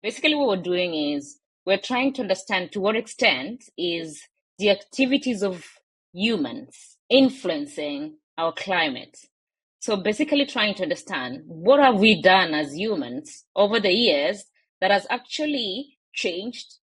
Basically, what we're doing is we're trying to understand to what extent is the activities of humans influencing our climate. So basically trying to understand what have we done as humans over the years that has actually changed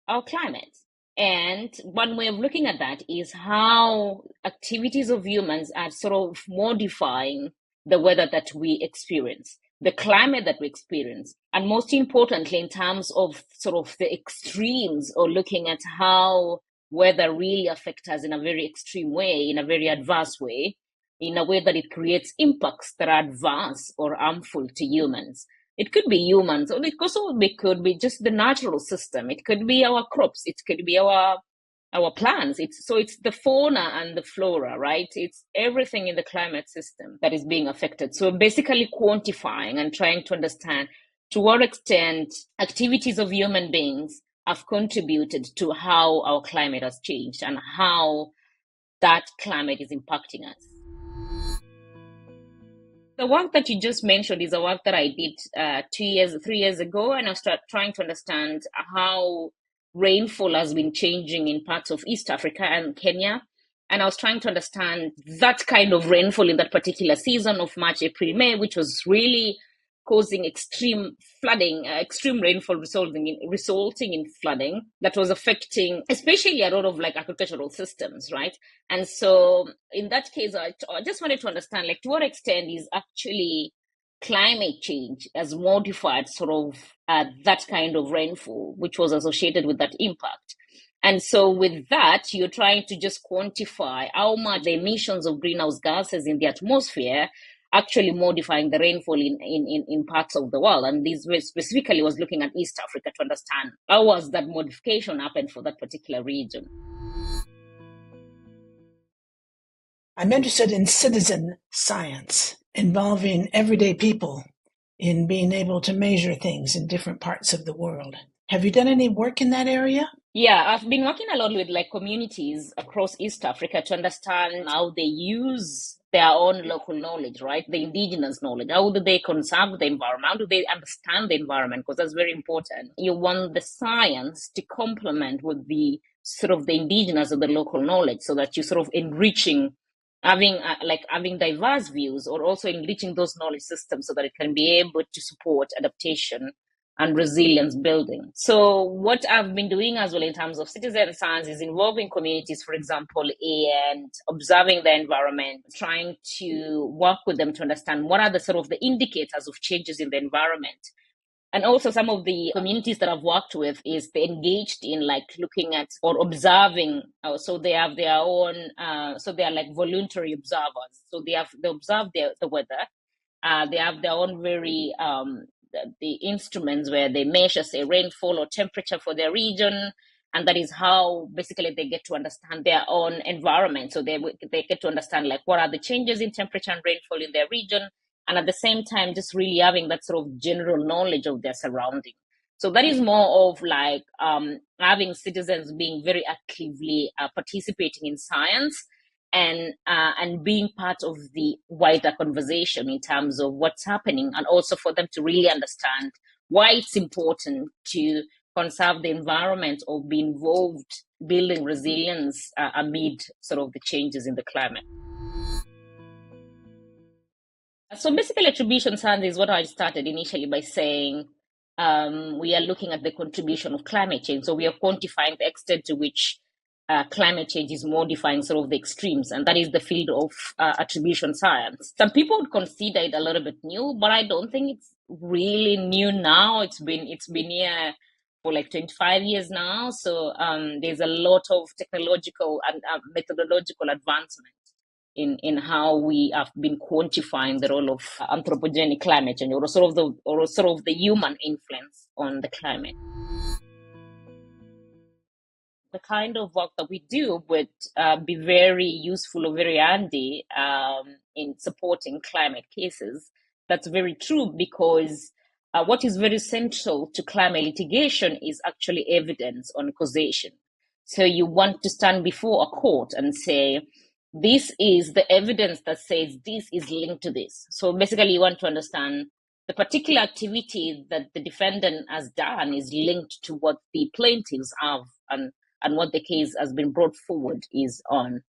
our climate. And one way of looking at that is how activities of humans are sort of modifying the weather that we experience, the climate that we experience, and most importantly, in terms of sort of the extremes or looking at how weather really affects us in a very extreme way, in a very adverse way, in a way that it creates impacts that are adverse or harmful to humans. It could be humans, or could be just the natural system. It could be our crops. It could be our plants. It's the fauna and the flora, right? It's everything in the climate system that is being affected. So basically quantifying and trying to understand to what extent activities of human beings have contributed to how our climate has changed and how that climate is impacting us. The work that you just mentioned is a work that I did 3 years ago, and I started trying to understand how rainfall has been changing in parts of East Africa and Kenya. And I was trying to understand that kind of rainfall in that particular season of March, April, May, which was really causing extreme flooding, extreme rainfall resulting in flooding that was affecting especially a lot of like agricultural systems, right? And so in that case, I just wanted to understand like to what extent is actually climate change has modified sort of that kind of rainfall, which was associated with that impact. And so with that, you're trying to just quantify how much the emissions of greenhouse gases in the atmosphere actually modifying the rainfall in parts of the world. And this specifically was looking at East Africa to understand how was that modification happened for that particular region. I'm interested in citizen science involving everyday people in being able to measure things in different parts of the world. Have you done any work in that area? Yeah, I've been working a lot with like communities across East Africa to understand how they use their own local knowledge, right? The indigenous knowledge. How do they conserve the environment? How do they understand the environment? Because that's very important. You want the science to complement with the sort of the indigenous or the local knowledge so that you're sort of enriching having diverse views or also enriching those knowledge systems so that it can be able to support adaptation and resilience building. So what I've been doing as well in terms of citizen science is involving communities, for example, and observing the environment, trying to work with them to understand what are the sort of the indicators of changes in the environment. And also some of the communities that I've worked with is they're engaged in like looking at or observing. So they have their own, so they are like voluntary observers. So they observe the weather. They have their own very, the instruments where they measure, say, rainfall or temperature for their region. And that is how basically they get to understand their own environment. So they get to understand like what are the changes in temperature and rainfall in their region. And at the same time, just really having that sort of general knowledge of their surrounding. So that is more of like having citizens being very actively participating in science and being part of the wider conversation in terms of what's happening, and also for them to really understand why it's important to conserve the environment or be involved building resilience amid sort of the changes in the climate. So basically, attribution science is what I started initially by saying we are looking at the contribution of climate change. So we are quantifying the extent to which climate change is modifying sort of the extremes, and that is the field of attribution science. Some people would consider it a little bit new, but I don't think it's really new now. It's been here for like 25 years now. So there's a lot of technological and methodological advancement in how we have been quantifying the role of anthropogenic climate change or sort of the human influence on the climate. The kind of work that we do would be very useful or very handy in supporting climate cases. That's very true because what is very central to climate litigation is actually evidence on causation. So you want to stand before a court and say, this is the evidence that says this is linked to this. So basically you want to understand the particular activity that the defendant has done is linked to what the plaintiffs have and what the case has been brought forward is on.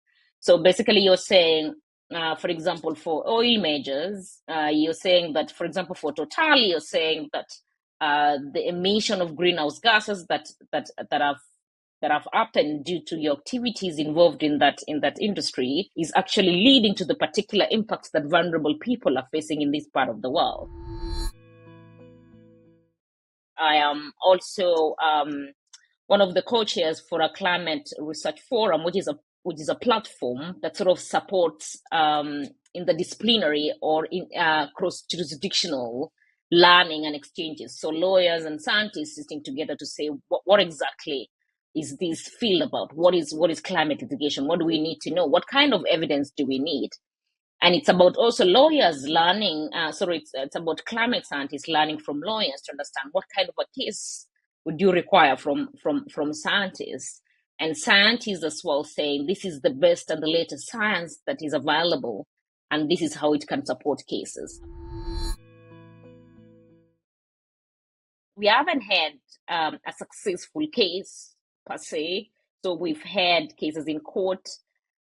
So basically, you're saying, for example, for oil majors, you're saying that, for example, for Total, you're saying that the emission of greenhouse gases that have happened due to your activities involved in that industry is actually leading to the particular impacts that vulnerable people are facing in this part of the world. I am also one of the co-chairs for a climate research forum, which is a platform that sort of supports in the disciplinary or in cross-jurisdictional learning and exchanges. So lawyers and scientists sitting together to say what exactly is this field about? What is climate litigation? What do we need to know? What kind of evidence do we need? And it's about also lawyers learning. It's about climate scientists learning from lawyers to understand what kind of a case would you require from scientists, and scientists as well saying this is the best and the latest science that is available, and this is how it can support cases. We haven't had a successful case per se. So we've had cases in court,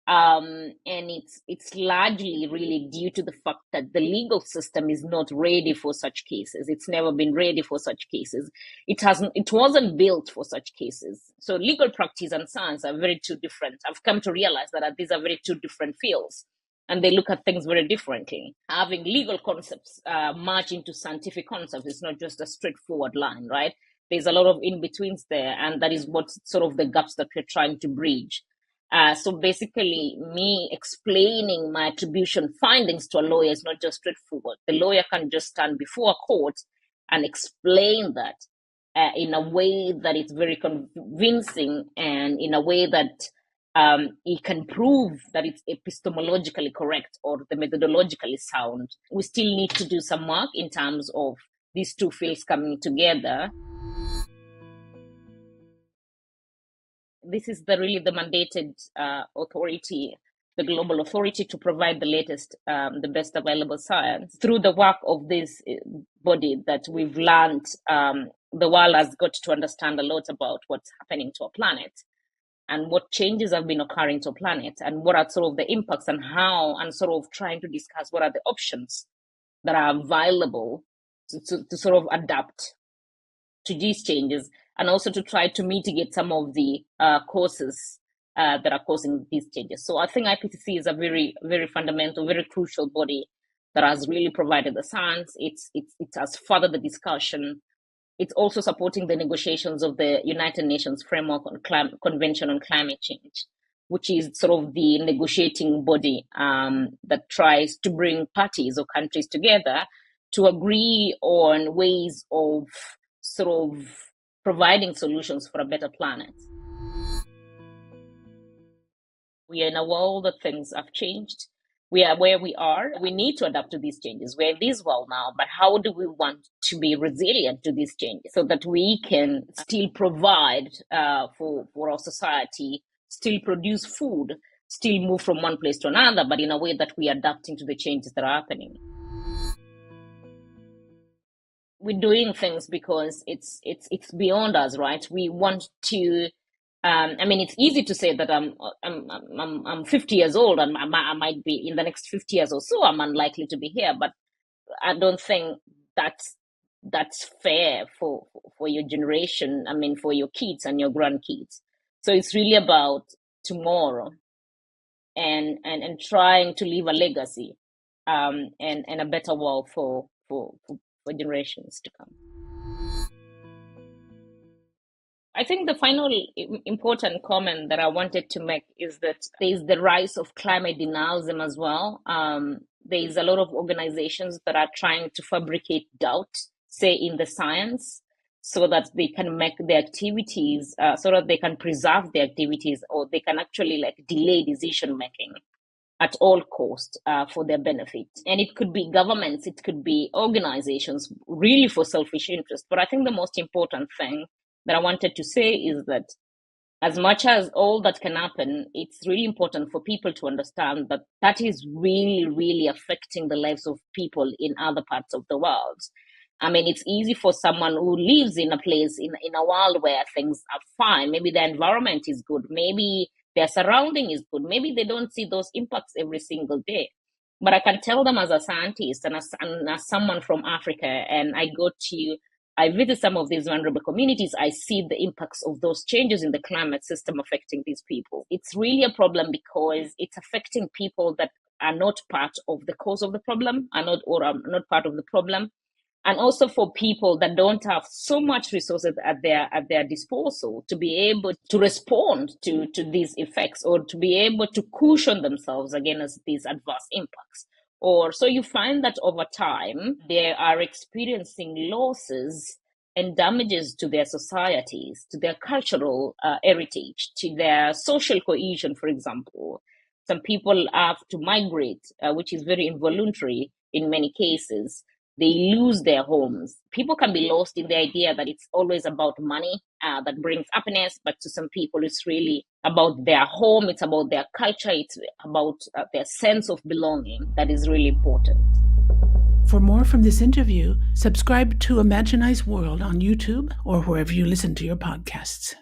and it's largely really due to the fact that the legal system is not ready for such cases. It's never been ready for such cases. It wasn't built for such cases. So legal practice and science are very two different. I've come to realize that these are very two different fields, and they look at things very differently. Having legal concepts merge into scientific concepts is not just a straightforward line, right? There's a lot of in-betweens there, and that is what sort of the gaps that we're trying to bridge. So basically, me explaining my attribution findings to a lawyer is not just straightforward. The lawyer can just stand before a court and explain that in a way that is very convincing and in a way that he can prove that it's epistemologically correct or the methodologically sound. We still need to do some work in terms of these two fields coming together. This is really the mandated authority, the global authority, to provide the latest, the best available science. Through the work of this body that we've learned, the world has got to understand a lot about what's happening to our planet and what changes have been occurring to our planet and what are sort of the impacts and how, and sort of trying to discuss what are the options that are available to sort of adapt to these changes, and also to try to mitigate some of the causes that are causing these changes. So I think IPPC is a very, very fundamental, very crucial body that has really provided the science. It has furthered the discussion. It's also supporting the negotiations of the United Nations Framework on Convention on Climate Change, which is sort of the negotiating body that tries to bring parties or countries together to agree on ways of sort of providing solutions for a better planet. We are in a world that things have changed. We are where we are. We need to adapt to these changes. We're in this world now, but how do we want to be resilient to these changes so that we can still provide for our society, still produce food, still move from one place to another, but in a way that we are adapting to the changes that are happening? We're doing things because it's beyond us, right? We want to. I mean, it's easy to say that I'm 50 years old and I might be in the next 50 years or so. I'm unlikely to be here, but I don't think that's fair for your generation. I mean, for your kids and your grandkids. So it's really about tomorrow, and trying to leave a legacy, and a better world for generations to come. I think the final important comment that I wanted to make is that there is the rise of climate denialism as well. There is a lot of organizations that are trying to fabricate doubt, say, in the science, so that they can make the activities, so that they can preserve the activities, or they can actually delay decision making at all cost for their benefit. And it could be governments, it could be organizations, really for selfish interest. But I think the most important thing that I wanted to say is that As much as all that can happen, it's really important for people to understand that that is really, really affecting the lives of people in other parts of the world. I mean, it's easy for someone who lives in a place in a world where things are fine. Maybe the environment is good. Maybe their surrounding is good. Maybe they don't see those impacts every single day. But I can tell them as a scientist and as someone from Africa, and I visit some of these vulnerable communities, I see the impacts of those changes in the climate system affecting these people. It's really a problem because it's affecting people that are not part of the cause of the problem, are not part of the problem, and also for people that don't have so much resources at their disposal to be able to respond to these effects, or to be able to cushion themselves against these adverse impacts. Or so you find that over time they are experiencing losses and damages to their societies, to their cultural heritage, to their social cohesion. For example, some people have to migrate, which is very involuntary in many cases. They lose their homes. People can be lost in the idea that it's always about money that brings happiness, but to some people, it's really about their home, it's about their culture, it's about their sense of belonging that is really important. For more from this interview, subscribe to Imaginize World on YouTube or wherever you listen to your podcasts.